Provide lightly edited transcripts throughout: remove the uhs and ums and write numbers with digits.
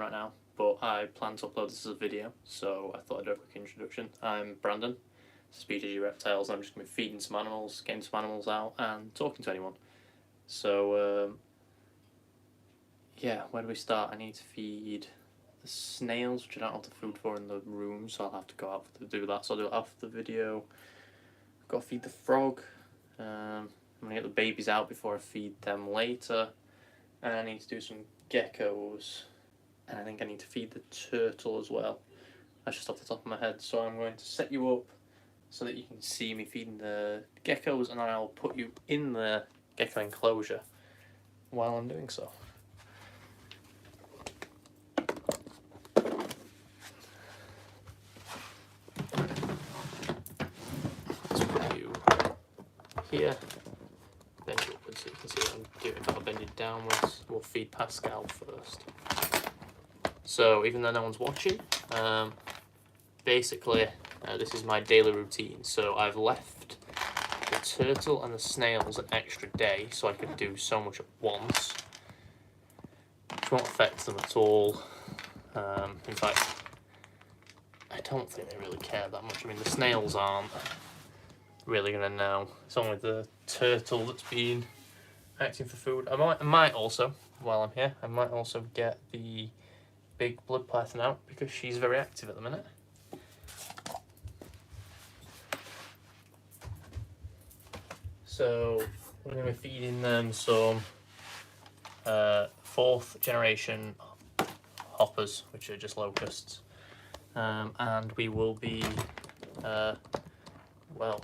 right now, but I plan to upload this as a video, so I thought I'd do a quick introduction. I'm Brandon, this is BJG Reptiles. I'm just going to be feeding some animals, getting some animals out, and talking to anyone. So, yeah, where do we start? I need to feed the snails, which I don't have the food for in the room, so I'll have to go out to do that, so I'll do it after the video. I've got to feed the frog. I'm going to get the babies out before I feed them later. And I need to do some geckos. And I think I need to feed the turtle as well. That's just off the top of my head. So I'm going to set you up so that you can see me feeding the geckos, and I'll put you in the gecko enclosure while I'm doing so. Let's put you here. Bend it upwards so you can see what I'm doing. If I'll bend it downwards, we'll feed Pascal first. So even though no one's watching, basically this is my daily routine. So I've left the turtle and the snails an extra day so I could do so much at once, which won't affect them at all. In fact, I don't think they really care that much. I mean, the snails aren't really going to know. It's only the turtle that's been acting for food. I might also, while I'm here, I might also get the big blood python out because she's very active at the minute. So we're going to be feeding them some 4th generation hoppers, which are just locusts, and we will be we'll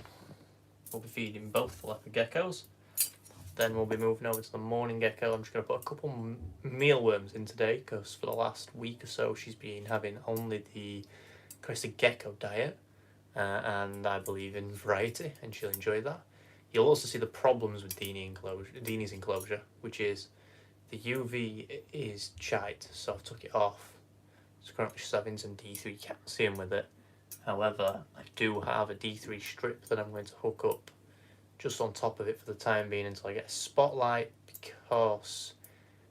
be feeding both the leopard geckos. Then we'll be moving over to the morning gecko. I'm just going to put a couple mealworms in today because for the last week or so she's been having only the crested gecko diet, and I believe in variety, and she'll enjoy that. You'll also see the problems with Deanie's enclosure, which is the UV is shite, so I took it off. So currently she's having some D3 calcium with it. However, I do have a D3 strip that I'm going to hook up just on top of it for the time being until I get a spotlight, because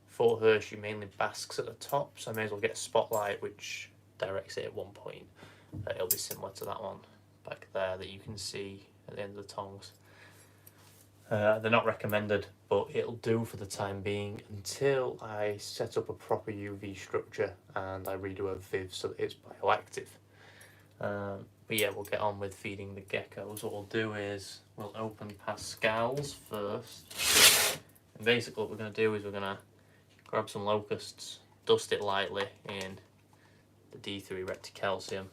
for her she mainly basks at the top, so I may as well get a spotlight which directs it at one point. It'll be similar to that one back there that you can see at the end of the tongs. They're not recommended, but it'll do for the time being until I set up a proper UV structure and I redo a viv so that it's bioactive. But yeah, we'll get on with feeding the geckos. What we'll do is we'll open Pascal's first. And basically what we're going to do is we're going to grab some locusts, dust it lightly in the D3 Repticalcium,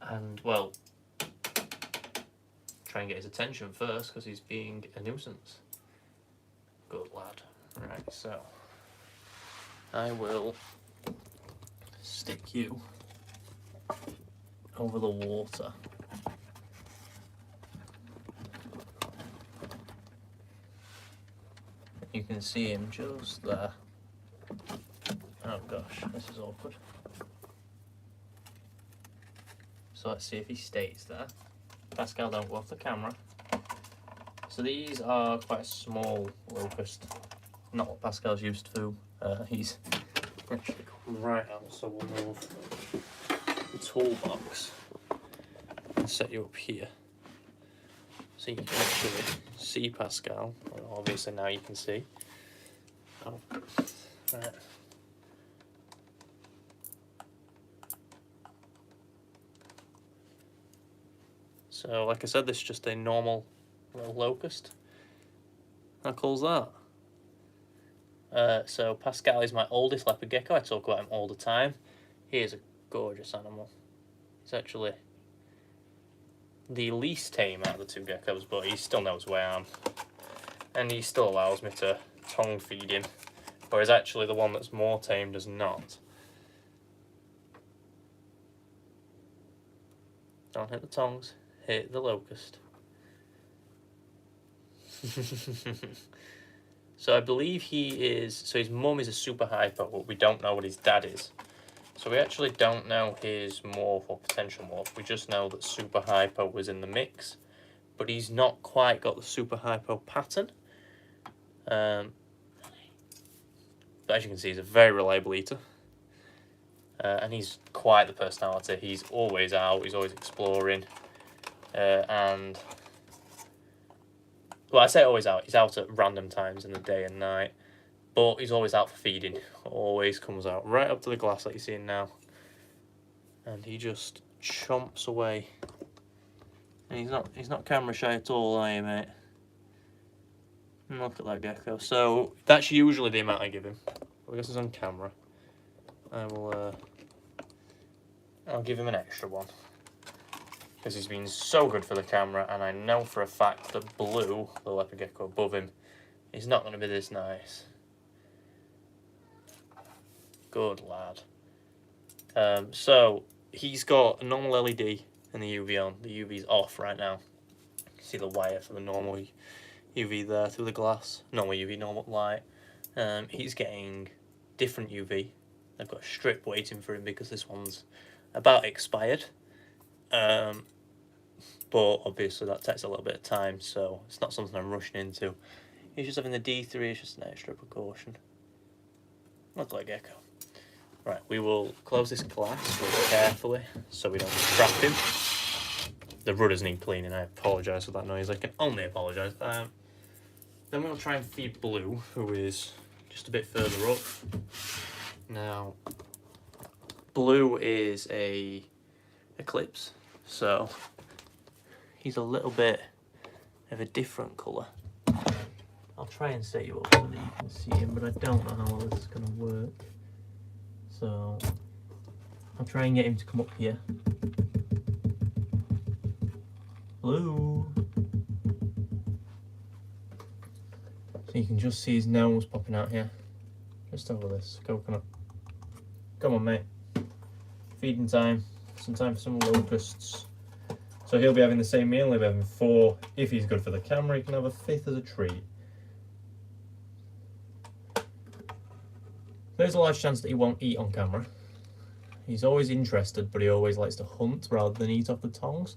and, well, try and get his attention first because he's being a nuisance. Good lad. Right, so I will stick you over the water. You can see him just there. Oh gosh, this is awkward. So let's see if he stays there. Pascal, don't go off the camera. So these are quite a small locust, not what Pascal's used to. He's actually come right out, so we'll move the toolbox and set you up here so you can actually see Pascal. Well, obviously now you can see. Oh, right. So, like I said, this is just a normal little locust. How cool's that? So Pascal is my oldest leopard gecko. I talk about him all the time. He is a gorgeous animal. He's actually the least tame out of the two geckos, but he still knows where I am. And he still allows me to tongue feed him, whereas actually the one that's more tame does not. Don't hit the tongs. Hit the locust. So I believe his mum is a super hypo, but we don't know what his dad is. So we actually don't know his morph or potential morph. We just know that super hypo was in the mix, but he's not quite got the super hypo pattern. But as you can see, he's a very reliable eater. and he's quite the personality. He's always out, he's always exploring, and well, I say always out, he's out at random times in the day and night, but he's always out for feeding. Always comes out right up to the glass like you're seeing now, and he just chomps away. And he's not camera shy at all, are you, mate? Look at that gecko. So that's usually the amount I give him. I guess it's on camera. I'll give him an extra one because he's been so good for the camera, and I know for a fact that Blue, the leopard gecko above him, is not going to be this nice. Good lad. So he's got a normal LED and the UV on. The UV's off right now. You can see the wire for the normal UV there through the glass. Normal UV, normal light. He's getting different UV. I've got a strip waiting for him because this one's about expired. But obviously that takes a little bit of time, so it's not something I'm rushing into. He's just having the D3, it's just an extra precaution. Look like a gecko. Right, we will close this glass really carefully so we don't trap him. The rudders need cleaning, I apologise for that noise, I can only apologise. Then we'll try and feed Blue, who is just a bit further up. Now, Blue is a Eclipse, so he's a little bit of a different colour. I'll try and set you up so that you can see him, but I don't know how well this is going to work. So I'll try and get him to come up here. Blue. So you can just see his nose popping out here. Just over this coconut. Come on, mate. Feeding time. Some time for some locusts. So he'll be having the same meal. He'll be having 4. If he's good for the camera, he can have a 5th as a treat. There's a large chance that he won't eat on camera. He's always interested, but he always likes to hunt rather than eat off the tongs.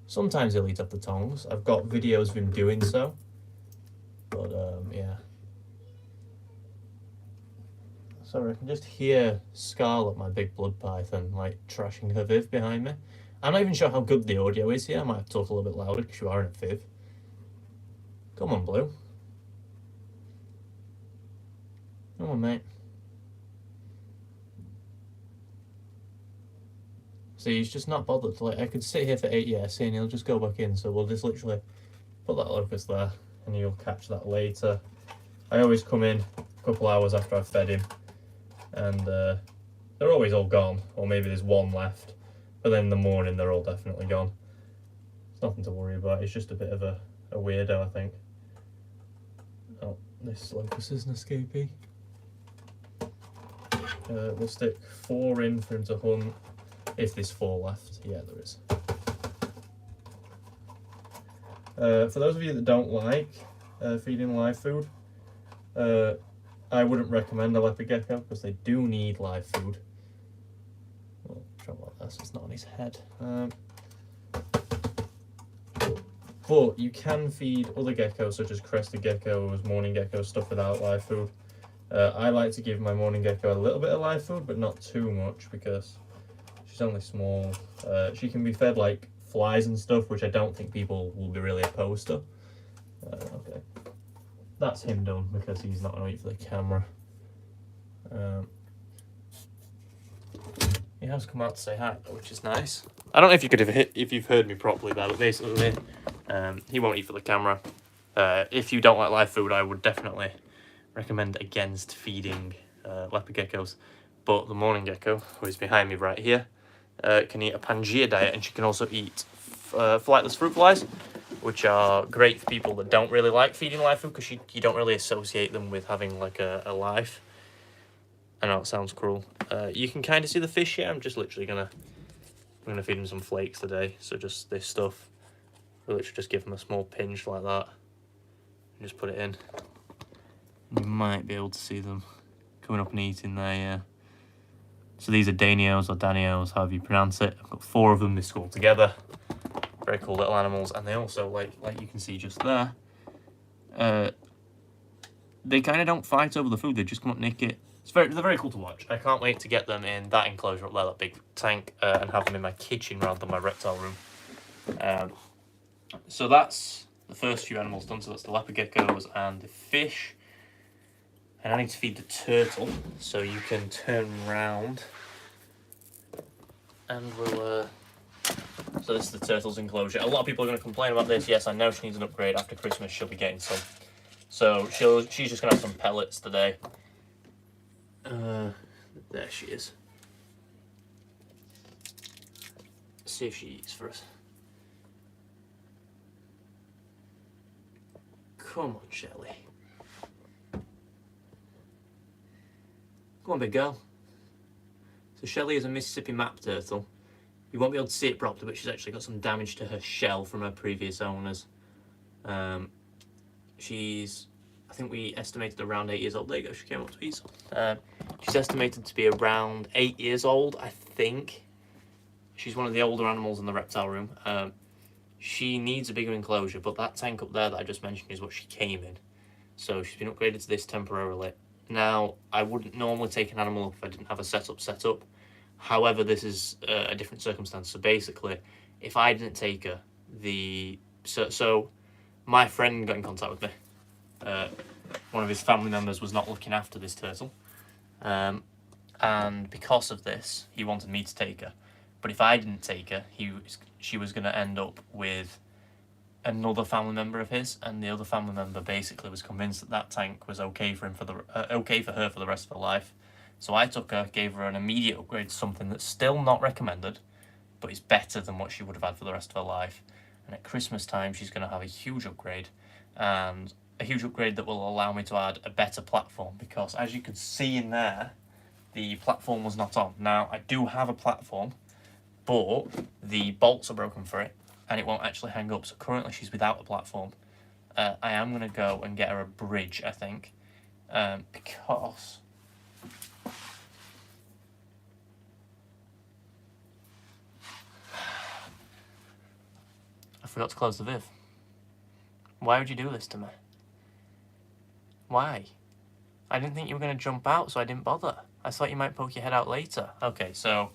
Sometimes he'll eat off the tongs. I've got videos of him doing so. But, yeah. So I can just hear Scarlet, my big blood python, like trashing her Viv behind me. I'm not even sure how good the audio is here. I might have to talk a little bit louder because you are in a Viv. Come on, Blue. Come on, mate. See, he's just not bothered. Like, I could sit here for 8 years and he'll just go back in. So we'll just literally put that locust there and he'll catch that later. I always come in a couple hours after I've fed him, and they're always all gone, or maybe there's one left. But then in the morning they're all definitely gone. It's nothing to worry about. It's just a bit of a weirdo, I think. Oh, this locust is an escapee. We'll stick 4 in for him to hunt. If there's 4 left, yeah, there is. For those of you that don't like feeding live food, I wouldn't recommend a leopard gecko because they do need live food. Oh, try like that so it's not on his head. But you can feed other geckos such as crested geckos, morning geckos, stuff without live food. I like to give my morning gecko a little bit of live food, but not too much because she's only small. She can be fed like flies and stuff, which I don't think people will be really opposed to. Okay, that's him done because he's not going to eat for the camera. He has come out to say hi, which is nice. I don't know if you could have if you've heard me properly there, but basically, he won't eat for the camera. If you don't like live food, I would definitely recommend against feeding leopard geckos. But the morning gecko, who is behind me right here, can eat a Pangea diet, and she can also eat flightless fruit flies, which are great for people that don't really like feeding live food because you don't really associate them with having like a life. I know it sounds cruel. You can kind of see the fish here. I'm just literally I'm gonna feed him some flakes today. So just this stuff. We'll literally just give him a small pinch like that and just put it in. You might be able to see them coming up and eating there, yeah. So these are Danios or Danios, however you pronounce it. I've got 4 of them, they school together. Very cool little animals, and they also, like you can see just there, they kind of don't fight over the food, they just come up, nick it, they're very cool to watch. I can't wait to get them in that enclosure up there, that big tank, and have them in my kitchen rather than my reptile room. So that's the first few animals done. So that's the leopard geckos and the fish. And I need to feed the turtle, so you can turn round. And we'll... So this is the turtle's enclosure. A lot of people are going to complain about this. Yes, I know she needs an upgrade. After Christmas, she'll be getting some. So she's just going to have some pellets today. There she is. Let's see if she eats for us. Come on, Shelley. Come on, big girl. So Shelley is a Mississippi map turtle. You won't be able to see it properly, but she's actually got some damage to her shell from her previous owners. She's, I think we estimated around 8 years old. There you go, she came up to eat. She's estimated to be around 8 years old, I think. She's one of the older animals in the reptile room. She needs a bigger enclosure, but that tank up there that I just mentioned is what she came in. So she's been upgraded to this temporarily. Now, I wouldn't normally take an animal if I didn't have a setup set up. However, this is a different circumstance. So basically, if I didn't take her, so my friend got in contact with me. One of his family members was not looking after this turtle. And because of this, he wanted me to take her. But if I didn't take her, she was going to end up with another family member of his, and the other family member basically was convinced that that tank was okay for him okay for her for the rest of her life. So I took her, gave her an immediate upgrade to something that's still not recommended, but is better than what she would have had for the rest of her life. And at Christmas time, she's going to have a huge upgrade, and a huge upgrade that will allow me to add a better platform, because as you can see in there, the platform was not on. Now, I do have a platform, but the bolts are broken for it, and it won't actually hang up. So currently she's without a platform. I am going to go and get her a bridge, I think, because I forgot to close the viv. Why would you do this to me? Why? I didn't think you were going to jump out, so I didn't bother. I thought you might poke your head out later. Okay, so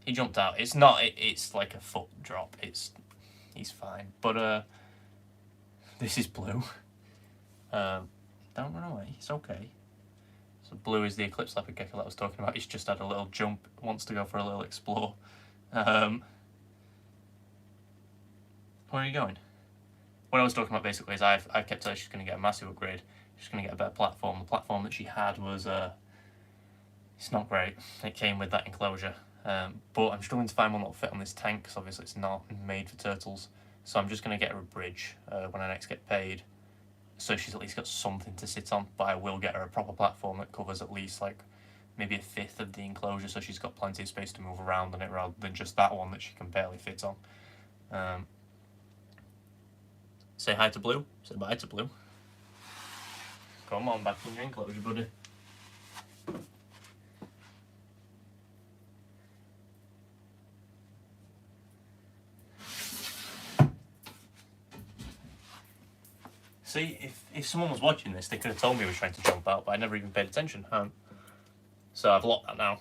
he jumped out. It's not, it's like a foot drop. He's fine. But this is Blue. Don't run away. It's okay. So Blue is the eclipse leopard gecko that I was talking about. He's just had a little jump. Wants to go for a little explore. Where are you going? What I was talking about basically is I kept her. She's going to get a massive upgrade. She's going to get a better platform. The platform that she had was it's not great. It came with that enclosure. But I'm struggling to find one that'll fit on this tank, because obviously it's not made for turtles. So I'm just going to get her a bridge when I next get paid, so she's at least got something to sit on. But I will get her a proper platform that covers at least like maybe a fifth of the enclosure, so she's got plenty of space to move around on it, rather than just that one that she can barely fit on. Say hi to Blue. Say bye to Blue. Come on, back in your enclosure, buddy. See, if someone was watching this, they could have told me he was trying to jump out, but I never even paid attention. So I've locked that now.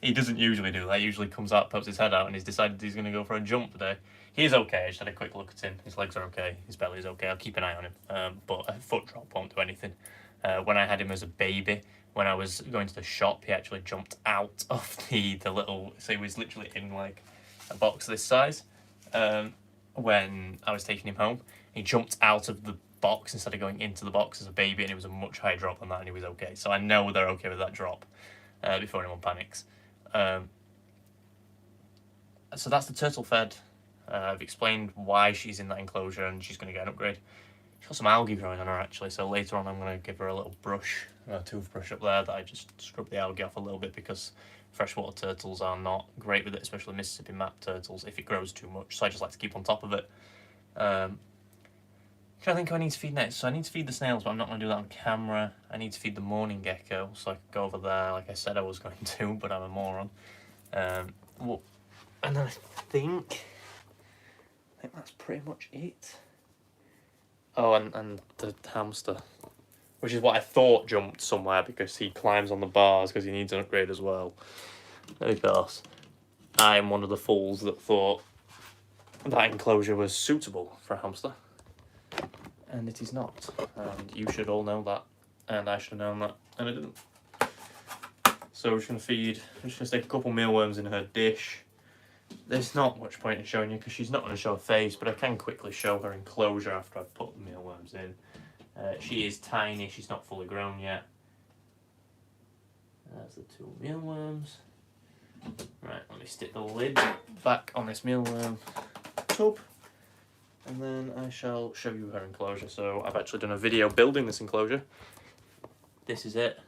He doesn't usually do that. He usually comes out, pokes his head out, and he's decided he's going to go for a jump today. He's okay. I just had a quick look at him. His legs are okay. His belly's okay. I'll keep an eye on him. But a foot drop won't do anything. When I had him as a baby, when I was going to the shop, he actually jumped out of the little... So he was literally in like a box this size. When I was taking him home, he jumped out of the box instead of going into the box as a baby, and it was a much higher drop than that, and he was okay. So I know they're okay with that drop before anyone panics. So that's the turtle fed. I've explained why she's in that enclosure, and she's going to get an upgrade. She's got some algae growing on her actually, so later on I'm going to give her a little brush, a toothbrush up there that I just scrub the algae off a little bit, because freshwater turtles are not great with it, especially Mississippi map turtles, if it grows too much. So I just like to keep on top of it. I think I need to feed next. So I need to feed the snails, but I'm not going to do that on camera. I need to feed the morning gecko, so I could go over there like I said I was going to, but I'm a moron. Well, and then I think that's pretty much it. Oh, and the hamster. which is what I thought jumped somewhere because he climbs on the bars because he needs an upgrade as well. Of course, I'm one of the fools that thought that enclosure was suitable for a hamster, and it is not. And you should all know that, and I should have known that, and I didn't. So we're just going to feed, I'm just going to stick a couple mealworms in her dish. There's not much point in showing you because she's not going to show a face, but I can quickly show her enclosure after I've put the mealworms in. She is tiny, she's not fully grown yet. There's the 2 mealworms. Right, let me stick the lid back on this mealworm tub, and then I shall show you her enclosure. So I've actually done a video building this enclosure. This is it.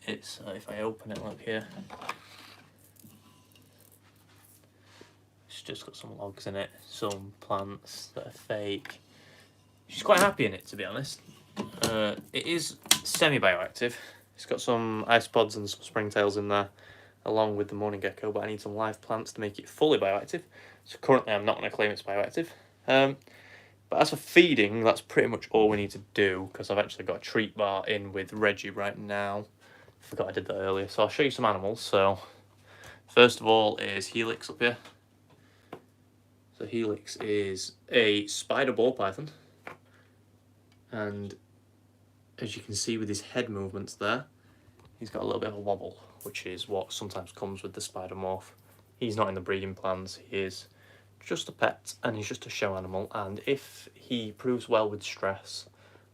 It's, if I open it, look here. It's just got some logs in it, some plants that are fake. She's quite happy in it, to be honest. It is semi-bioactive. It's got some isopods and some springtails in there, along with the morning gecko, but I need some live plants to make it fully bioactive. So currently I'm not going to claim it's bioactive. But as for feeding, that's pretty much all we need to do, because I've actually got a treat bar in with Reggie right now. Forgot I did that earlier. So I'll show you some animals. So first of all is Helix up here. So Helix is a spider ball python, and as you can see with his head movements there, he's got a little bit of a wobble, which is what sometimes comes with the spider morph. He's not in the breeding plans, he is just a pet, and he's just a show animal, and if he proves well with stress,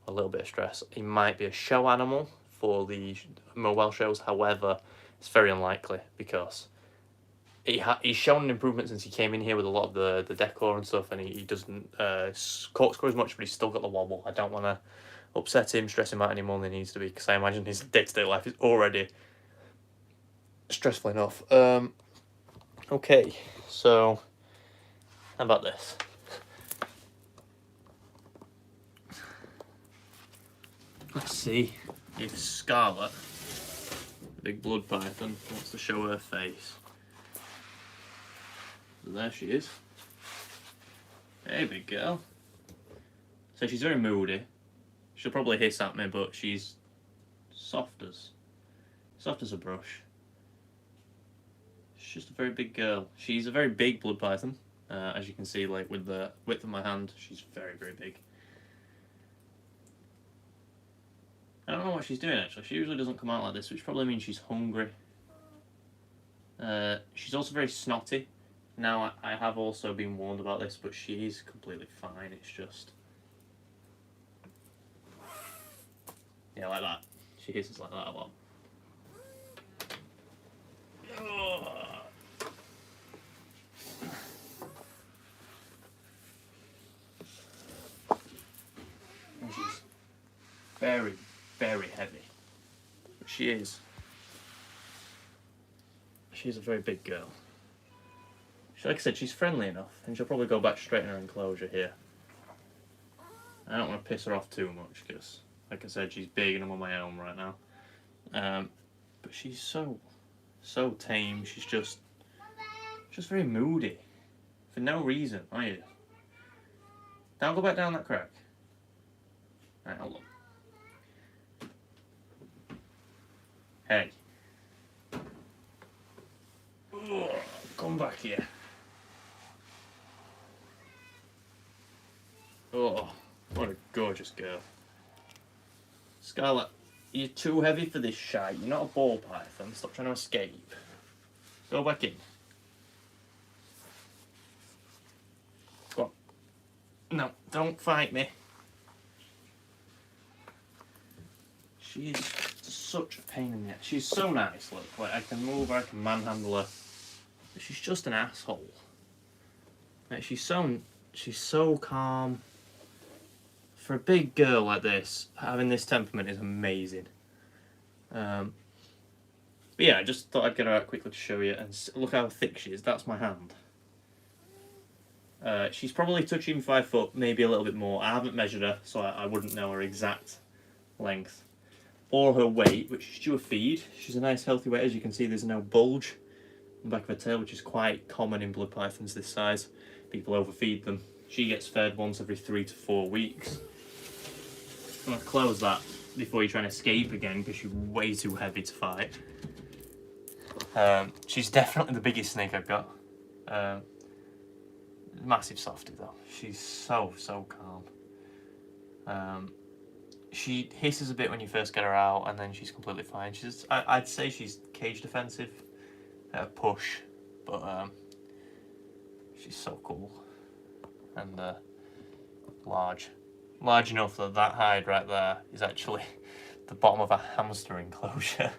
a little bit of stress, he might be a show animal for the mobile shows. However, it's very unlikely because he's shown an improvement since he came in here with a lot of the decor and stuff, and he doesn't corkscrew as much, but he's still got the wobble. I don't want to upset him, stress him out any more than he needs to be, because I imagine his day-to-day life is already stressful enough. Okay, so how about this? Let's see if Scarlet, the big blood python, wants to show her face. So there she is. Hey, big girl. So she's very moody. She'll probably hiss at me, but she's soft as a brush. She's just a very big girl. She's a very big blood python. As you can see, like with the width of my hand, she's very, very big. I don't know what she's doing actually. She usually doesn't come out like this, which probably means she's hungry. She's also very snotty. Now, I have also been warned about this, but she is completely fine. It's just, yeah, like that. She hisses like that a lot. And she's very, very heavy. But she is. She's a very big girl. Like I said, she's friendly enough, and she'll probably go back straight in her enclosure here. I don't want to piss her off too much, because, like I said, she's big and I'm on my own right now. But she's so tame. She's just very moody. For no reason, are you? Don't go back down that crack. Right, hold on. Hey. Oh, come back here. Oh, what a gorgeous girl. Scarlet, you're too heavy for this shite. You're not a ball python. Stop trying to escape. Go back in. Go on. No, don't fight me. She is such a pain in the ass. She's so nice, look. Like, I can move her, I can manhandle her. But she's just an asshole. Like, she's so calm. For a big girl like this, having this temperament is amazing. But yeah, I just thought I'd get her out quickly to show you, and look how thick she is. That's my hand. She's probably touching 5 foot, maybe a little bit more. I haven't measured her, so I wouldn't know her exact length. Or her weight, which is due a feed. She's a nice healthy weight. As you can see, there's no bulge on the back of her tail, which is quite common in blood pythons this size. People overfeed them. She gets fed once every 3 to 4 weeks. I'm gonna close that before you try and escape again because you're way too heavy to fight. She's definitely the biggest snake I've got. Massive softie though. She's so calm. She hisses a bit when you first get her out, and then she's completely fine. I'd say she's cage defensive at a push, but she's so cool and large enough that hide right there is actually the bottom of a hamster enclosure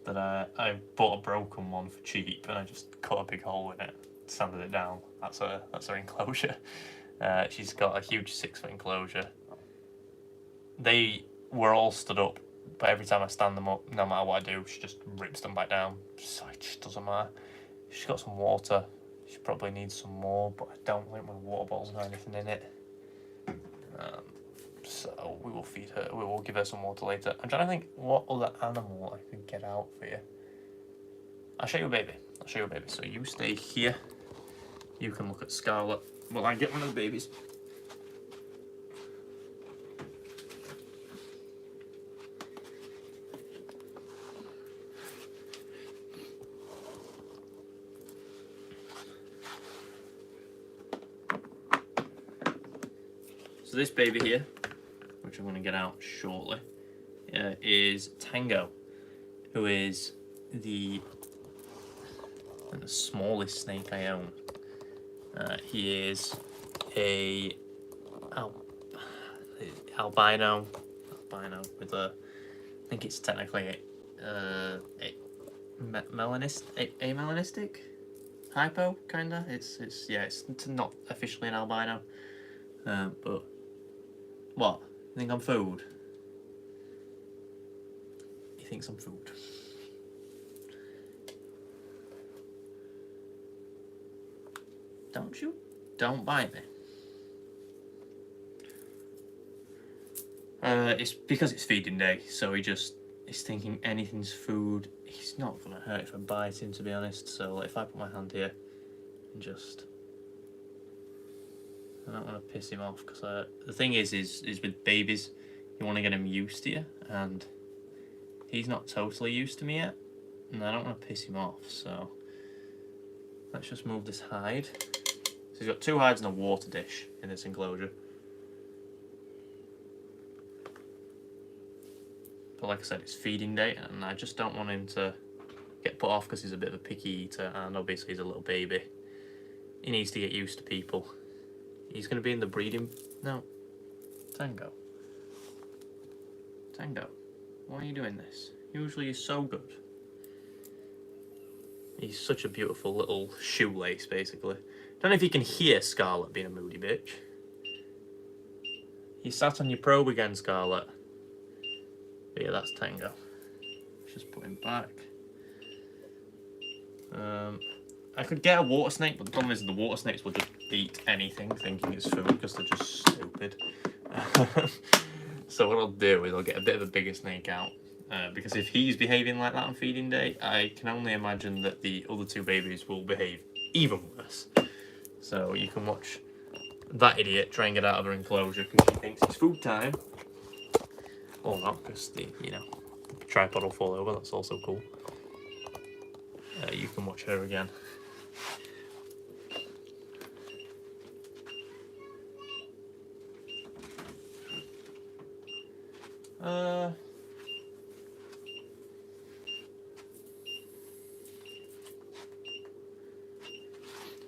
that I bought a broken one for cheap, and I just cut a big hole in it, sanded it down. That's her enclosure. She's got a huge 6-foot enclosure. They were all stood up, but every time I stand them up, no matter what I do, she just rips them back down. So it just doesn't matter. She's got some water. She probably needs some more, but I don't think my water bottle's got anything in it. So we will feed her. We will give her some water later. I'm trying to think what other animal I could get out for you. I'll show you a baby. So you stay here. You can look at Scarlet while I get one of the babies. So this baby here, which I'm going to get out shortly, is Tango, who is the smallest snake I own. He is a albino with a, I think it's technically amelanistic, hypo kinda. It's not officially an albino, but what? You think I'm food? He thinks I'm food. Don't you? Don't bite me. It's because it's feeding day, so he's thinking anything's food. He's not gonna hurt if I bite him, to be honest. So if I put my hand here and just, I don't want to piss him off, because the thing is with babies, you want to get him used to you, and he's not totally used to me yet, and I don't want to piss him off. So let's just move this hide. So he's got 2 hides and a water dish in this enclosure. But like I said, it's feeding day, and I just don't want him to get put off because he's a bit of a picky eater, and obviously he's a little baby. He needs to get used to people. He's going to be in the breeding... No. Tango, why are you doing this? Usually he's so good. He's such a beautiful little shoelace, basically. Don't know if you can hear Scarlet being a moody bitch. You sat on your probe again, Scarlet. But yeah, that's Tango. Just put him back. I could get a water snake, but the problem is the water snakes will just eat anything thinking it's food because they're just stupid. So what I'll do is I'll get a bit of a bigger snake out. Because if he's behaving like that on feeding day, I can only imagine that the other 2 babies will behave even worse. So you can watch that idiot try and get out of her enclosure because she thinks it's food time. Or not, because the tripod will fall over. That's also cool. You can watch her again.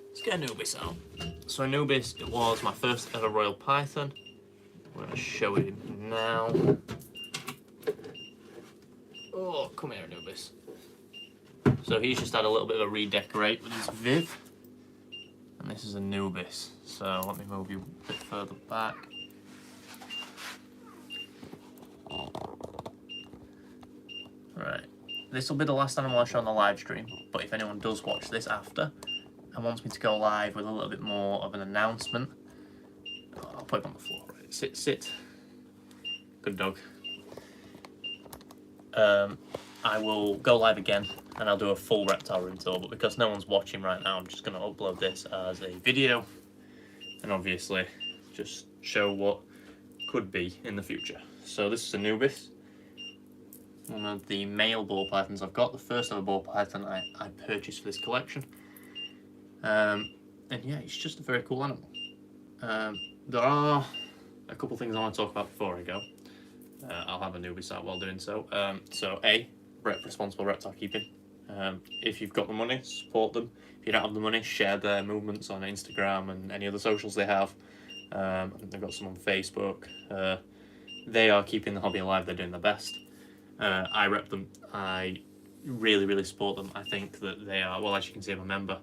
Let's get Anubis out. So Anubis, it was my first ever royal python. I'm going to show him now. Oh, come here, Anubis. So he's just had a little bit of a redecorate with his Viv. And this is Anubis. So let me move you a bit further back. Right. This will be the last animal I show on the live stream, but if anyone does watch this after and wants me to go live with a little bit more of an announcement, I'll put him on the floor. Right. Sit. Good dog. I will go live again and I'll do a full reptile room tour, but because no one's watching right now, I'm just going to upload this as a video and obviously just show what could be in the future. So this is Anubis, one of the male ball pythons I've got, the first ever ball python I purchased for this collection. And yeah, it's just a very cool animal. There are a couple things I want to talk about before I go. I'll have Anubis out while doing so. So A, responsible reptile keeping. If you've got the money, support them. If you don't have the money, share their movements on Instagram and any other socials they have. I think they've got some on Facebook. They are keeping the hobby alive. They're doing their best. I rep them. I really support them. I think that they are, well, as you can see, I'm a member.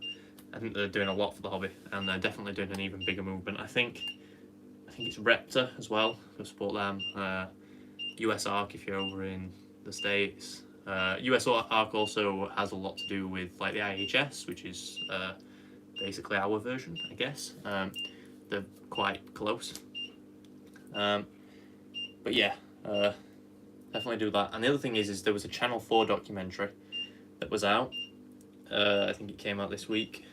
I think they're doing a lot for the hobby, and they're definitely doing an even bigger movement. I think it's Reptile as well. Go support them. US Arc if you're over in the States. US Arc also has a lot to do with like the IHS, which is basically our version, I guess. They're quite close. But yeah, definitely do that. And the other thing is there was a Channel 4 documentary that was out. I think it came out this week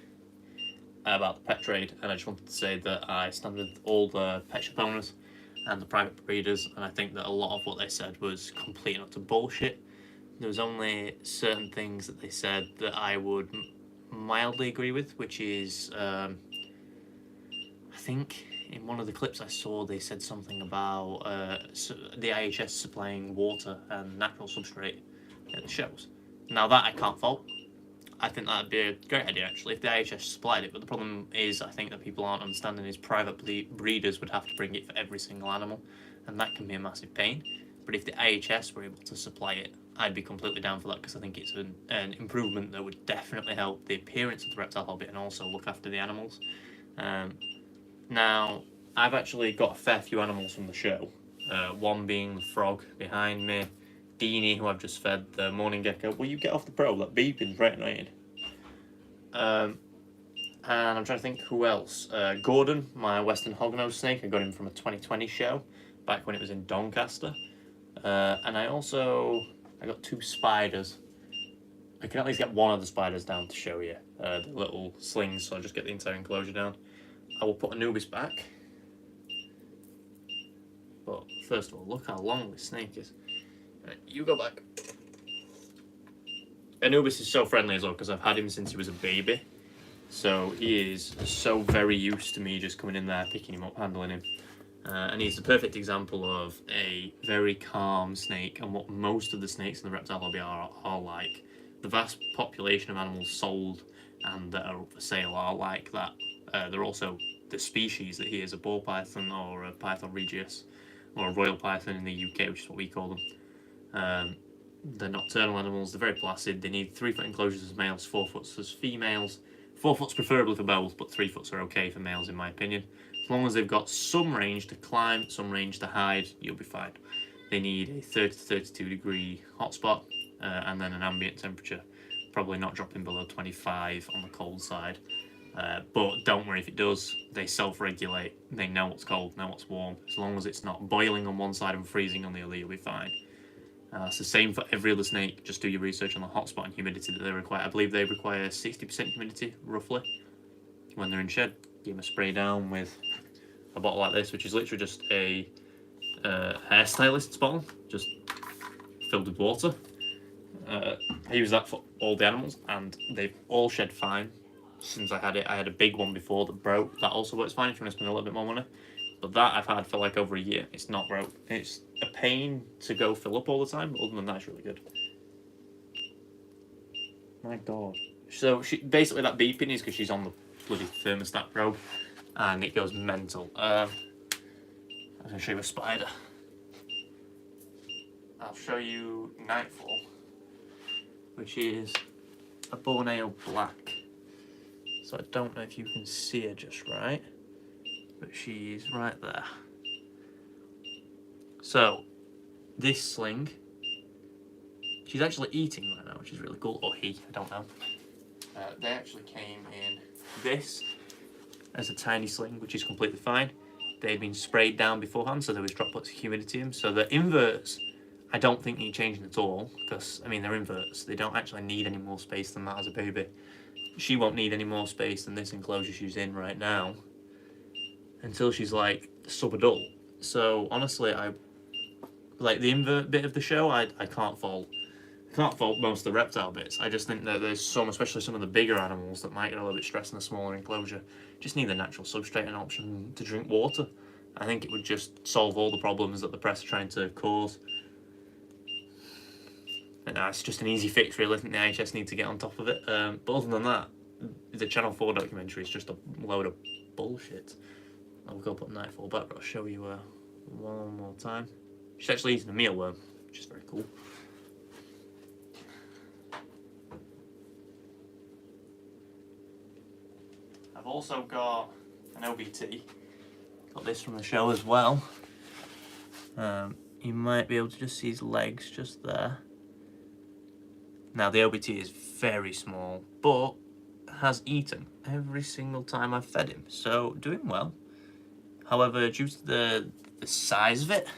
about the pet trade, and I just wanted to say that I stand with all the pet shop owners and the private breeders, and I think that a lot of what they said was complete and utter bullshit. There was only certain things that they said that I would mildly agree with, which is I think in one of the clips I saw they said something about the IHS supplying water and natural substrate at the shows. Now that I can't fault. I think that'd be a great idea actually if the IHS supplied it, but the problem is I think that people aren't understanding is private breeders would have to bring it for every single animal, and that can be a massive pain. But if the IHS were able to supply it, I'd be completely down for that, because I think it's an improvement that would definitely help the appearance of the reptile hobby and also look after the animals. Now, I've actually got a fair few animals from the show, one being the frog behind me, Deanie, who I've just fed, the morning gecko. Will you get off the probe? That beeping's right annoying. And I'm trying to think who else. Gordon, my western hognose snake. I got him from a 2020 show, back when it was in Doncaster. And I got 2 spiders. I can at least get one of the spiders down to show you. The little slings, so I'll just get the entire enclosure down. I will put Anubis back. But first of all, look how long this snake is. Right, you go back. Anubis is so friendly as well, because I've had him since he was a baby. So he is so very used to me just coming in there, picking him up, handling him. And he's the perfect example of a very calm snake, and what most of the snakes in the reptile hobby are like. The vast population of animals sold and that are up for sale are like that. They're also the species that he is, a ball python or a python regius, or a royal python in the UK, which is what we call them. They're nocturnal animals, they're very placid, they need 3-foot enclosures as males, 4 foot as females. 4 foot's preferably for both, but 3 foots are okay for males in my opinion. As long as they've got some range to climb, some range to hide, you'll be fine. They need a 30 to 32 degree hotspot, and then an ambient temperature, probably not dropping below 25 on the cold side. But don't worry if it does, they self-regulate, they know what's cold, know what's warm. As long as it's not boiling on one side and freezing on the other, you'll be fine. It's the same for every other snake. Just do your research on the hotspot and humidity that they require. I believe they require 60% humidity, roughly, when they're in shed. Give them a spray down with a bottle like this, which is literally just a hairstylist's bottle, just filled with water. I use that for all the animals, and they've all shed fine since I had it. I had a big one before that broke. That also works fine if you want to spend a little bit more money. But that I've had for like over a year. It's not broke. It's a pain to go fill up all the time, but other than that, it's really good. My God. So she basically, that beeping is because she's on the bloody thermostat probe, and it goes mental. I'm going to show you a spider. I'll show you Nightfall, which is a Borneo black. So I don't know if you can see her just right, but she's right there. So this sling, she's actually eating right now, which is really cool. Or he, I don't know. They actually came in this as a tiny sling, which is completely fine. They'd been sprayed down beforehand, so there was droplets of humidity in them. So the inverts, I don't think need changing at all, because, I mean, they're inverts. They don't actually need any more space than that as a baby. She won't need any more space than this enclosure she's in right now until she's like sub-adult. So honestly, like the invert bit of the show, I can't fault. I can't fault most of the reptile bits. I just think that there's some, especially some of the bigger animals that might get a little bit stressed in a smaller enclosure, just need the natural substrate and option to drink water. I think it would just solve all the problems that the press are trying to cause. And it's just an easy fix, really. I think the IHS need to get on top of it. But other than that, the Channel 4 documentary is just a load of bullshit. I'll go put Nightfall back, but I'll show you one more time. She's actually eating a mealworm, which is very cool. I've also got an OBT. Got this from the show as well. You might be able to just see his legs just there. Now the OBT is very small, but has eaten every single time I've fed him, so doing well. However, due to the size of it,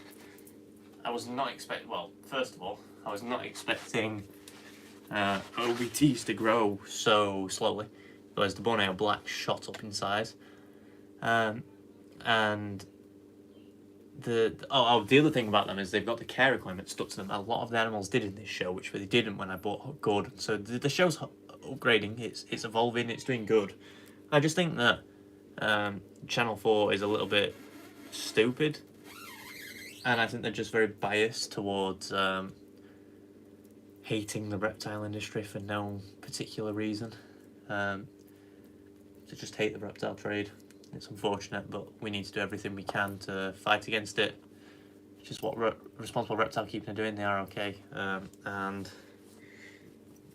I was not expecting. Well, first of all, I was not expecting OBTs to grow so slowly. Whereas the Borneo Black shot up in size, and the other thing about them is they've got the care equipment stuck to them. A lot of the animals did in this show, which they didn't when I bought Gordon. So the show's upgrading, it's evolving, it's doing good. I just think that Channel 4 is a little bit stupid, and I think they're just very biased towards hating the reptile industry for no particular reason. To just hate the reptile trade. It's unfortunate, but we need to do everything we can to fight against it. Which is what responsible reptile keeping are doing. They are okay. And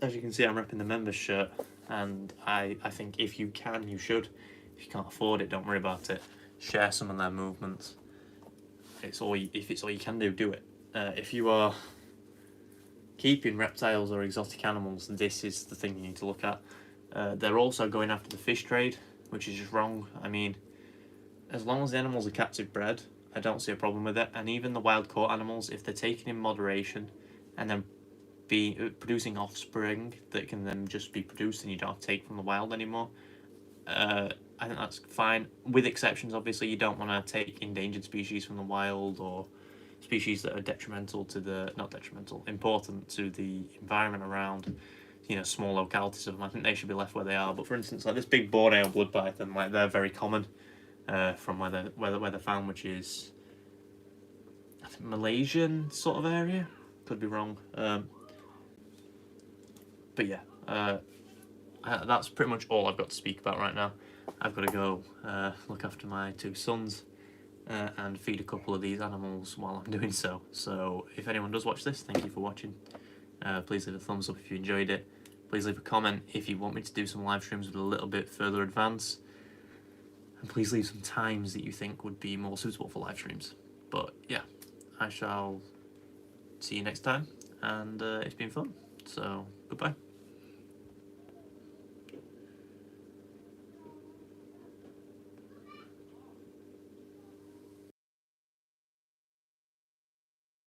as you can see, I'm repping the members shirt, and I think if you can, you should. If you can't afford it, don't worry about it. Share some of their movements. If it's all you can do, do it. If you are keeping reptiles or exotic animals, this is the thing you need to look at. They're also going after the fish trade, which is just wrong. I mean, as long as the animals are captive bred, I don't see a problem with it. And even the wild caught animals, if they're taken in moderation and then producing offspring that can then just be produced and you don't have to take from the wild anymore, I think that's fine. With exceptions, obviously, you don't want to take endangered species from the wild or species that are detrimental to important to the environment around, small localities of them. I think they should be left where they are. But for instance, like this big Borneo blood python, like they're very common from where they're found, which is I think Malaysian sort of area. Could be wrong. But yeah, that's pretty much all I've got to speak about right now. I've got to go look after my two sons and feed a couple of these animals while I'm doing so. So if anyone does watch this, thank you for watching. Please leave a thumbs up if you enjoyed it. Please leave a comment if you want me to do some live streams with a little bit further advance. And please leave some times that you think would be more suitable for live streams. But yeah, I shall see you next time, and it's been fun. So goodbye.